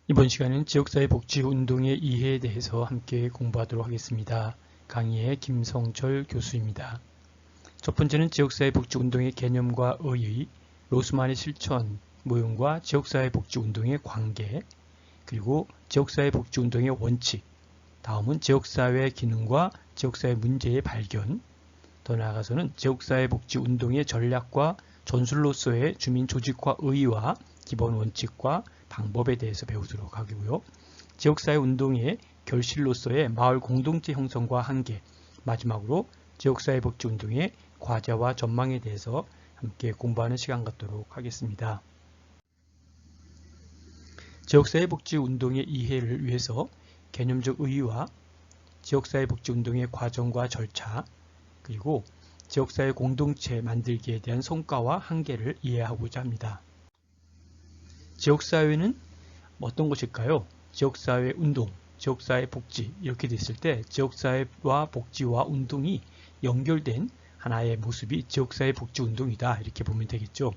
이번 시간은 지역사회 복지운동의 이해에 대해서 함께 공부하도록 하겠습니다. 강의의 김성철 교수입니다. 첫 번째는 지역사회 복지운동의 개념과 의의, 로스만의 실천, 모형과 지역사회 복지운동의 관계, 그리고 지역사회 복지운동의 원칙, 다음은 지역사회 기능과 지역사회 문제의 발견, 더 나아가서는 지역사회 복지운동의 전략과 전술로서의 주민 조직화 의의와 기본 원칙과 방법에 대해서 배우도록 하고요. 지역사회 운동의 결실로서의 마을 공동체 형성과 한계, 마지막으로 지역사회 복지운동의 과제와 전망에 대해서 함께 공부하는 시간 갖도록 하겠습니다. 지역사회 복지운동의 이해를 위해서 개념적 의의와 지역사회 복지운동의 과정과 절차, 그리고 지역사회 공동체 만들기에 대한 성과와 한계를 이해하고자 합니다. 지역사회는 어떤 것일까요? 지역사회 운동, 지역사회 복지 이렇게 됐을 때 지역사회와 복지와 운동이 연결된 하나의 모습이 지역사회 복지운동이다 이렇게 보면 되겠죠.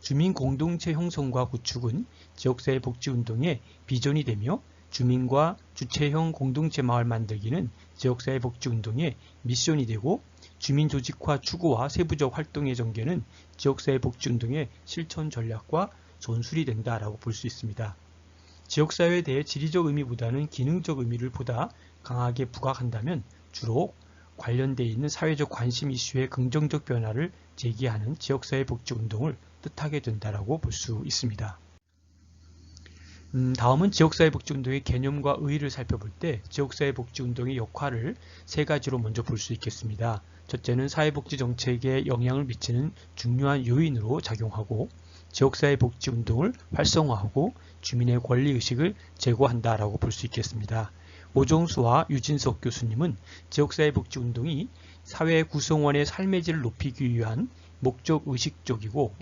주민 공동체 형성과 구축은 지역사회 복지운동의 비전이 되며 주민과 주체형 공동체 마을 만들기는 지역사회 복지운동의 미션이 되고 주민 조직화 추구와 세부적 활동의 전개는 지역사회 복지운동의 실천 전략과 전술이 된다라고 볼 수 있습니다. 지역사회에 대해 지리적 의미보다는 기능적 의미를 보다 강하게 부각한다면 주로 관련되어 있는 사회적 관심 이슈의 긍정적 변화를 제기하는 지역사회 복지운동을 뜻하게 된다라고 볼 수 있습니다. 다음은 지역사회 복지운동의 개념과 의의를 살펴볼 때 지역사회 복지운동의 역할을 세 가지로 먼저 볼 수 있겠습니다. 첫째는 사회복지 정책에 영향을 미치는 중요한 요인으로 작용하고 지역사회 복지운동을 활성화하고 주민의 권리의식을 제고한다라고 볼 수 있겠습니다. 오정수와 유진석 교수님은 지역사회 복지운동이 사회 구성원의 삶의 질을 높이기 위한 목적의식적이고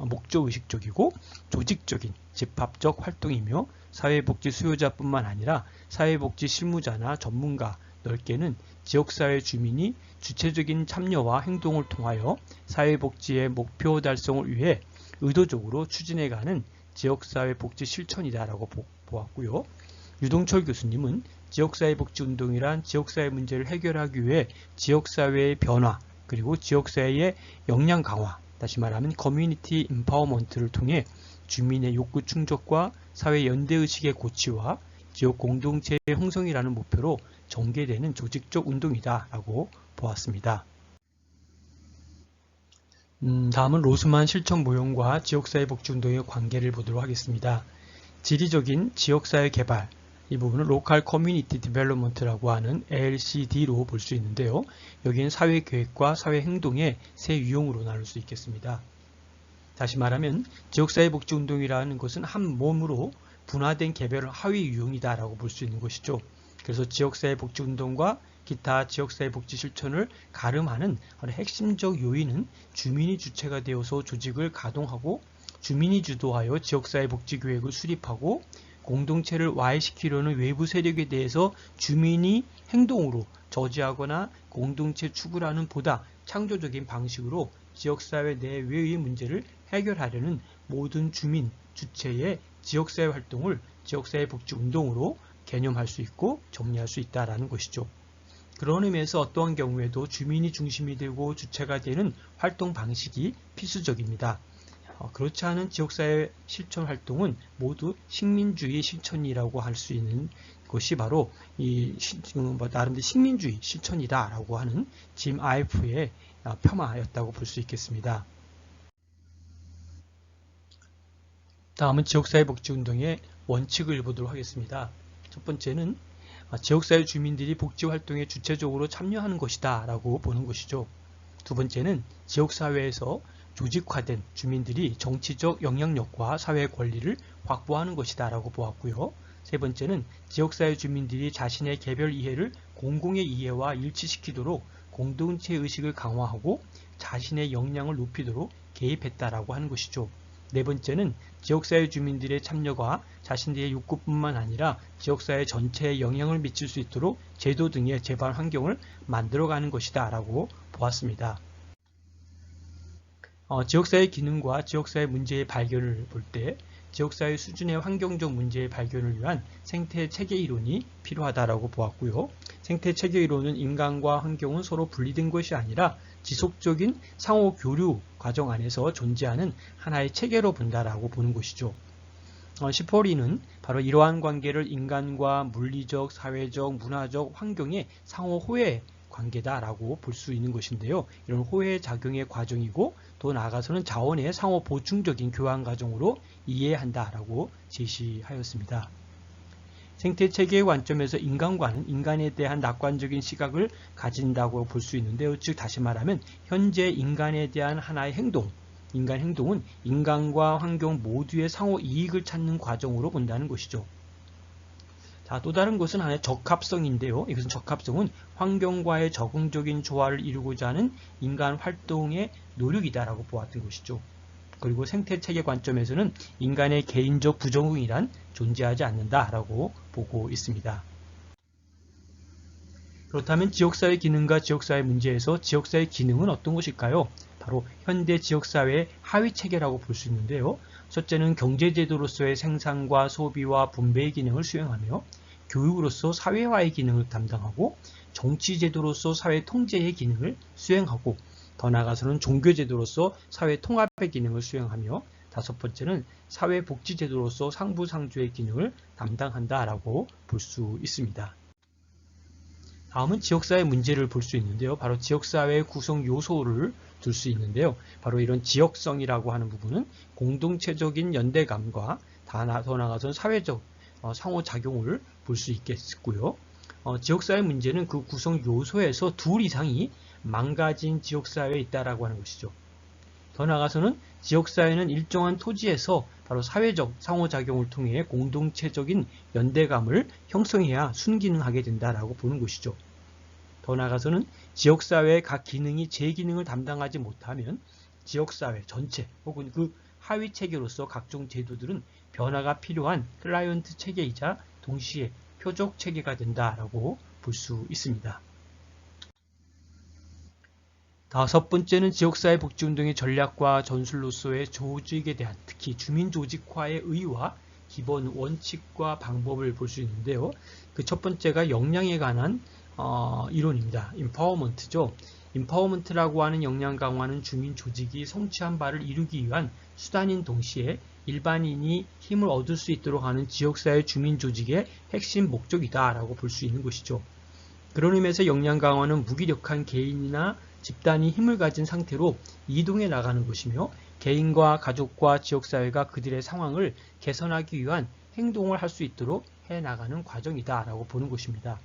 조직적인 집합적 활동이며 사회복지 수요자뿐만 아니라 사회복지 실무자나 전문가, 넓게는 지역사회 주민이 주체적인 참여와 행동을 통하여 사회복지의 목표 달성을 위해 의도적으로 추진해가는 지역사회 복지 실천이다라고 보았고요. 유동철 교수님은 지역사회 복지운동이란 지역사회 문제를 해결하기 위해 지역사회의 변화 그리고 지역사회의 역량 강화, 다시 말하면 커뮤니티 임파워먼트를 통해 주민의 욕구 충족과 사회 연대의식의 고취와 지역 공동체의 형성이라는 목표로 전개되는 조직적 운동이다라고 보았습니다. 다음은 로스만 실천 모형과 지역사회 복지운동의 관계를 보도록 하겠습니다. 지리적인 지역사회 개발, 이 부분은 로컬 커뮤니티 디벨롭먼트라고 하는 LCD로 볼 수 있는데요. 여기는 사회계획과 사회행동의 세 유형으로 나눌 수 있겠습니다. 다시 말하면 지역사회 복지운동이라는 것은 한 몸으로 분화된 개별 하위 유형이다라고 볼 수 있는 것이죠. 그래서 지역사회 복지운동과 기타 지역사회 복지 실천을 가름하는 핵심적 요인은 주민이 주체가 되어서 조직을 가동하고 주민이 주도하여 지역사회 복지 계획을 수립하고 공동체를 와해시키려는 외부 세력에 대해서 주민이 행동으로 저지하거나 공동체 추구라는 보다 창조적인 방식으로 지역사회 내외의 문제를 해결하려는 모든 주민 주체의 지역사회 활동을 지역사회 복지운동으로 개념할 수 있고 정리할 수 있다는 것이죠. 그런 의미에서 어떠한 경우에도 주민이 중심이 되고 주체가 되는 활동 방식이 필수적입니다. 그렇지 않은 지역사회 실천 활동은 모두 식민주의 실천이라고 할 수 있는 것이 바로 나름대로 식민주의 실천이다라고 하는 짐 아이프의 폄하였다고 볼 수 있겠습니다. 다음은 지역사회 복지운동의 원칙을 보도록 하겠습니다. 첫 번째는 지역사회 주민들이 복지활동에 주체적으로 참여하는 것이다 라고 보는 것이죠. 두 번째는 지역사회에서 조직화된 주민들이 정치적 영향력과 사회 권리를 확보하는 것이다 라고 보았고요. 세 번째는 지역사회 주민들이 자신의 개별 이해를 공공의 이해와 일치시키도록 공동체 의식을 강화하고 자신의 역량을 높이도록 개입했다라고 하는 것이죠. 네 번째는 지역사회 주민들의 참여가 자신들의 욕구뿐만 아니라 지역사회 전체에 영향을 미칠 수 있도록 제도 등의 제반 환경을 만들어가는 것이다 라고 보았습니다. 지역사회 기능과 지역사회 문제의 발견을 볼 때 지역사회 수준의 환경적 문제의 발견을 위한 생태 체계 이론이 필요하다라고 보았고요. 생태 체계 이론은 인간과 환경은 서로 분리된 것이 아니라 지속적인 상호 교류 과정 안에서 존재하는 하나의 체계로 본다라고 보는 것이죠. 시포리는 바로 이러한 관계를 인간과 물리적, 사회적, 문화적, 환경의 상호 호혜 관계다라고 볼 수 있는 것인데요. 이런 호혜 작용의 과정이고 또 나아가서는 자원의 상호 보충적인 교환 과정으로 이해한다라고 제시하였습니다. 생태체계의 관점에서 인간과는 인간에 대한 낙관적인 시각을 가진다고 볼 수 있는데요. 즉 다시 말하면 현재 인간에 대한 하나의 행동, 인간 행동은 인간과 환경 모두의 상호 이익을 찾는 과정으로 본다는 것이죠. 자, 또 다른 것은 하나의 적합성인데요. 이것은 적합성은 환경과의 적응적인 조화를 이루고자 하는 인간 활동의 노력이다라고 보았던 것이죠. 그리고 생태체계 관점에서는 인간의 개인적 부적응이란 존재하지 않는다라고 보고 있습니다. 그렇다면 지역사회 기능과 지역사회 문제에서 지역사회 기능은 어떤 것일까요? 바로 현대 지역사회의 하위체계라고 볼 수 있는데요. 첫째는 경제제도로서의 생산과 소비와 분배의 기능을 수행하며 교육으로서 사회화의 기능을 담당하고 정치제도로서 사회 통제의 기능을 수행하고 더 나아가서는 종교제도로서 사회 통합의 기능을 수행하며 다섯 번째는 사회복지제도로서 상부상조의 기능을 담당한다라고 볼 수 있습니다. 다음은 지역사회 문제를 볼 수 있는데요. 바로 지역사회의 구성 요소를 둘 수 있는데요. 바로 이런 지역성이라고 하는 부분은 공동체적인 연대감과 더 나아가서는 사회적 상호작용을 볼 수 있겠고요. 지역사회 문제는 그 구성 요소에서 둘 이상이 망가진 지역사회에 있다라고 하는 것이죠. 더 나아가서는 지역사회는 일정한 토지에서 바로 사회적 상호작용을 통해 공동체적인 연대감을 형성해야 순기능하게 된다라고 보는 것이죠. 더 나아가서는 지역사회의 각 기능이 제 기능을 담당하지 못하면 지역사회 전체 혹은 그 하위 체계로서 각종 제도들은 변화가 필요한 클라이언트 체계이자 동시에 표적 체계가 된다라고 볼 수 있습니다. 다섯 번째는 지역사회 복지운동의 전략과 전술로서의 조직에 대한 특히 주민조직화의 의의와 기본 원칙과 방법을 볼 수 있는데요. 그 첫 번째가 역량에 관한 이론입니다. 임파워먼트죠. 임파워먼트라고 하는 역량 강화는 주민 조직이 성취한 바를 이루기 위한 수단인 동시에 일반인이 힘을 얻을 수 있도록 하는 지역사회 주민 조직의 핵심 목적이다라고 볼 수 있는 것이죠. 그런 의미에서 역량 강화는 무기력한 개인이나 집단이 힘을 가진 상태로 이동해 나가는 것이며 개인과 가족과 지역사회가 그들의 상황을 개선하기 위한 행동을 할 수 있도록 해나가는 과정이다라고 보는 것입니다.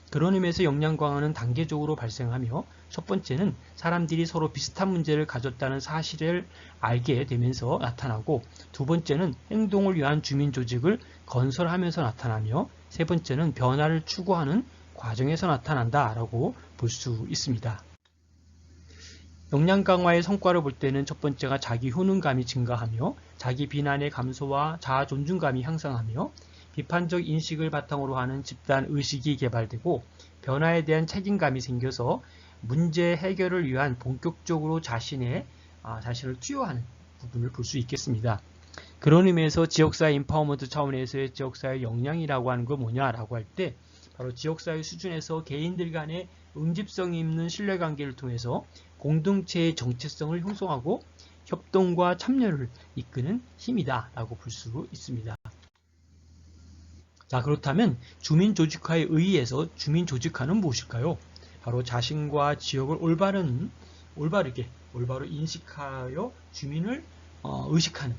그런 의미에서 역량 강화는 단계적으로 발생하며 첫 번째는 사람들이 서로 비슷한 문제를 가졌다는 사실을 알게 되면서 나타나고 두 번째는 행동을 위한 주민 조직을 건설하면서 나타나며 세 번째는 변화를 추구하는 과정에서 나타난다라고 볼 수 있습니다. 역량 강화의 성과를 볼 때는 첫 번째가 자기 효능감이 증가하며 자기 비난의 감소와 자아 존중감이 향상하며 비판적 인식을 바탕으로 하는 집단 의식이 개발되고 변화에 대한 책임감이 생겨서 문제 해결을 위한 본격적으로 자신을 투여하는 부분을 볼 수 있겠습니다. 그런 의미에서 지역사회 인파워먼트 차원에서의 지역사회 역량이라고 하는 건 뭐냐라고 할 때 바로 지역사회 수준에서 개인들 간의 응집성이 있는 신뢰관계를 통해서 공동체의 정체성을 형성하고 협동과 참여를 이끄는 힘이다라고 볼 수 있습니다. 자, 그렇다면 주민조직화에 의해서 주민조직화는 무엇일까요? 바로 자신과 지역을 올바로 인식하여 주민을 의식하는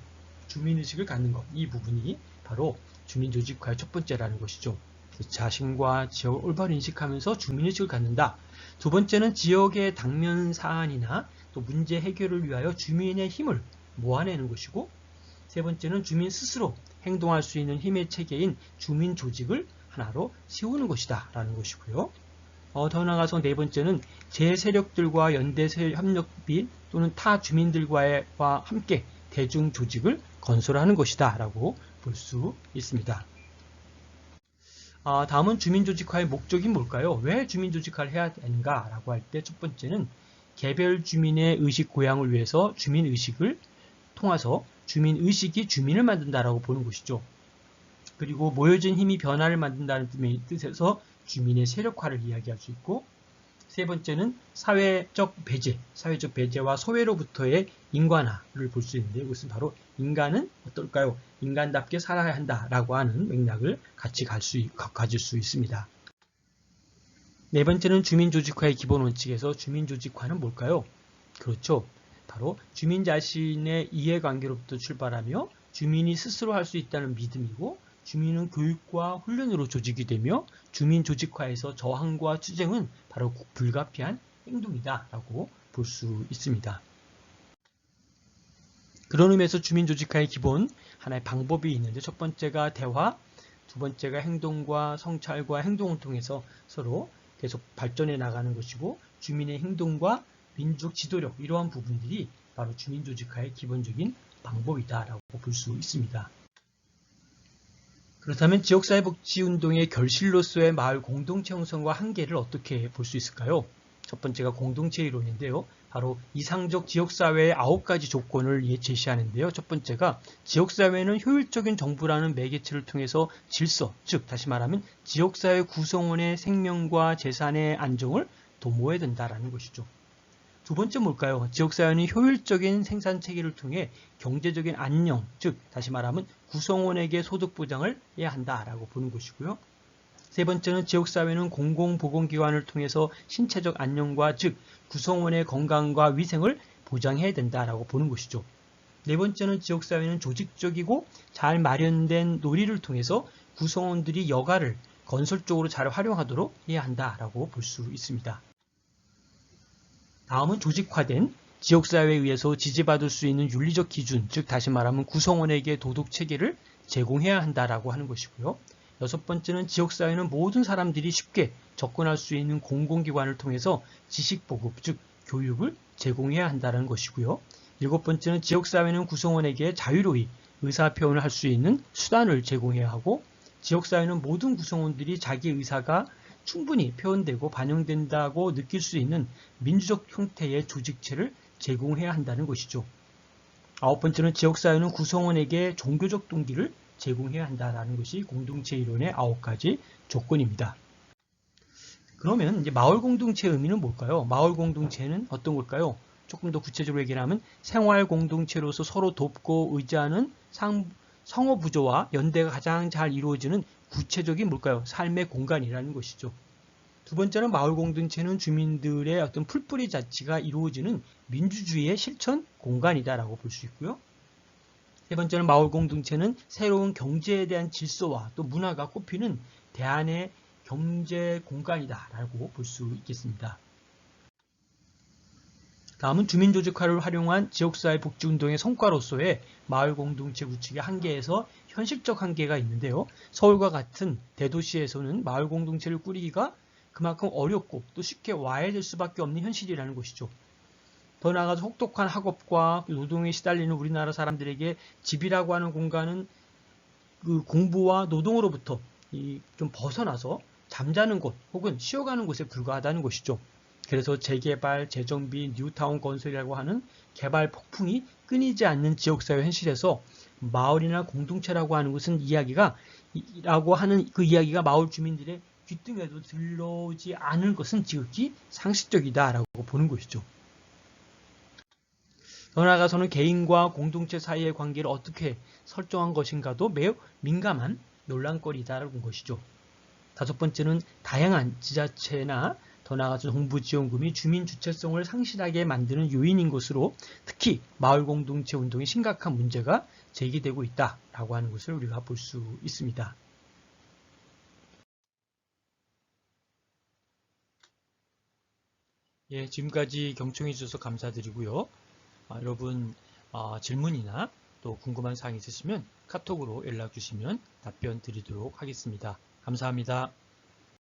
주민의식을 갖는 것, 이 부분이 바로 주민조직화의 첫 번째라는 것이죠. 자신과 지역을 올바로 인식하면서 주민의식을 갖는다. 두 번째는 지역의 당면 사안이나 또 문제 해결을 위하여 주민의 힘을 모아내는 것이고 세 번째는 주민 스스로 행동할 수 있는 힘의 체계인 주민 조직을 하나로 세우는 것이다 라는 것이고요. 더 나아가서 네 번째는 제세력들과 연대 협력 및 또는 타 주민들과 함께 대중 조직을 건설하는 것이다 라고 볼 수 있습니다. 다음은 주민조직화의 목적이 뭘까요? 왜 주민조직화를 해야 하는가 라고 할 때 첫 번째는 개별 주민의 의식 고양을 위해서 주민의식을 통해서 주민의식이 주민을 만든다라고 보는 것이죠. 그리고 모여진 힘이 변화를 만든다는 뜻에서 주민의 세력화를 이야기할 수 있고, 세 번째는 사회적 배제와 소외로부터의 인간화를 볼 수 있는데, 이것은 바로 인간은 어떨까요? 인간답게 살아야 한다라고 하는 맥락을 같이 가질 수 있습니다. 네 번째는 주민조직화의 기본 원칙에서 주민조직화는 뭘까요? 그렇죠. 바로 주민 자신의 이해관계로부터 출발하며 주민이 스스로 할 수 있다는 믿음이고, 주민은 교육과 훈련으로 조직이 되며 주민조직화에서 저항과 투쟁은 바로 불가피한 행동이다라고 볼 수 있습니다. 그런 의미에서 주민조직화의 기본 하나의 방법이 있는데, 첫 번째가 대화, 두 번째가 행동과 성찰과 행동을 통해서 서로 계속 발전해 나가는 것이고, 주민의 행동과 민족 지도력, 이러한 부분들이 바로 주민조직화의 기본적인 방법이다라고 볼 수 있습니다. 그렇다면 지역사회복지운동의 결실로서의 마을 공동체 형성과 한계를 어떻게 볼 수 있을까요? 첫 번째가 공동체 이론인데요. 바로 이상적 지역사회의 9가지 조건을 제시하는데요. 첫 번째가 지역사회는 효율적인 정부라는 매개체를 통해서 질서, 즉 다시 말하면 지역사회 구성원의 생명과 재산의 안정을 도모해야 된다는 것이죠. 두 번째 뭘까요? 지역사회는 효율적인 생산체계를 통해 경제적인 안녕, 즉 다시 말하면 구성원에게 소득 보장을 해야 한다라고 보는 것이고요. 세 번째는 지역사회는 공공보건기관을 통해서 신체적 안녕과 즉 구성원의 건강과 위생을 보장해야 된다라고 보는 것이죠. 네 번째는 지역사회는 조직적이고 잘 마련된 놀이를 통해서 구성원들이 여가를 건설적으로 잘 활용하도록 해야 한다라고 볼 수 있습니다. 다음은 조직화된 지역사회에 의해서 지지받을 수 있는 윤리적 기준, 즉 다시 말하면 구성원에게 도덕체계를 제공해야 한다라고 하는 것이고요. 여섯 번째는 지역사회는 모든 사람들이 쉽게 접근할 수 있는 공공기관을 통해서 지식보급, 즉 교육을 제공해야 한다는 것이고요. 일곱 번째는 지역사회는 구성원에게 자유로이 의사표현을 할 수 있는 수단을 제공해야 하고, 지역사회는 모든 구성원들이 자기 의사가 충분히 표현되고 반영된다고 느낄 수 있는 민주적 형태의 조직체를 제공해야 한다는 것이죠. 아홉 번째는 지역사회는 구성원에게 종교적 동기를 제공해야 한다는 것이 공동체 이론의 9가지 조건입니다. 그러면 이제 마을 공동체의 의미는 뭘까요? 마을 공동체는 어떤 걸까요? 조금 더 구체적으로 얘기하면 생활 공동체로서 서로 돕고 의지하는 상호부조와 연대가 가장 잘 이루어지는 구체적인 뭘까요? 삶의 공간이라는 것이죠. 두 번째는 마을 공동체는 주민들의 어떤 풀뿌리 자치가 이루어지는 민주주의의 실천 공간이다라고 볼 수 있고요. 세 번째는 마을 공동체는 새로운 경제에 대한 질서와 또 문화가 꽃피는 대안의 경제 공간이다라고 볼 수 있겠습니다. 다음은 주민조직화를 활용한 지역사회 복지운동의 성과로서의 마을 공동체 구축의 한계에서 현실적 한계가 있는데요. 서울과 같은 대도시에서는 마을 공동체를 꾸리기가 그만큼 어렵고 또 쉽게 와해될 수밖에 없는 현실이라는 것이죠. 더 나아가서 혹독한 학업과 노동에 시달리는 우리나라 사람들에게 집이라고 하는 공간은 그 공부와 노동으로부터 좀 벗어나서 잠자는 곳 혹은 쉬어가는 곳에 불과하다는 것이죠. 그래서 재개발, 재정비, 뉴타운 건설이라고 하는 개발 폭풍이 끊이지 않는 지역사회 현실에서 마을이나 공동체라고 하는 것은 그 이야기가 마을 주민들의 귓등에도 들러오지 않을 것은 지극히 상식적이다라고 보는 것이죠. 더 나아가서는 개인과 공동체 사이의 관계를 어떻게 설정한 것인가도 매우 민감한 논란거리다라는 것이죠. 다섯 번째는 다양한 지자체나 더 나아가서 정부지원금이 주민 주체성을 상실하게 만드는 요인인 것으로 특히 마을 공동체 운동이 심각한 문제가 제기되고 있다라고 하는 것을 우리가 볼 수 있습니다. 예, 지금까지 경청해 주셔서 감사드리고요. 여러분 질문이나 또 궁금한 사항이 있으시면 카톡으로 연락 주시면 답변 드리도록 하겠습니다. 감사합니다.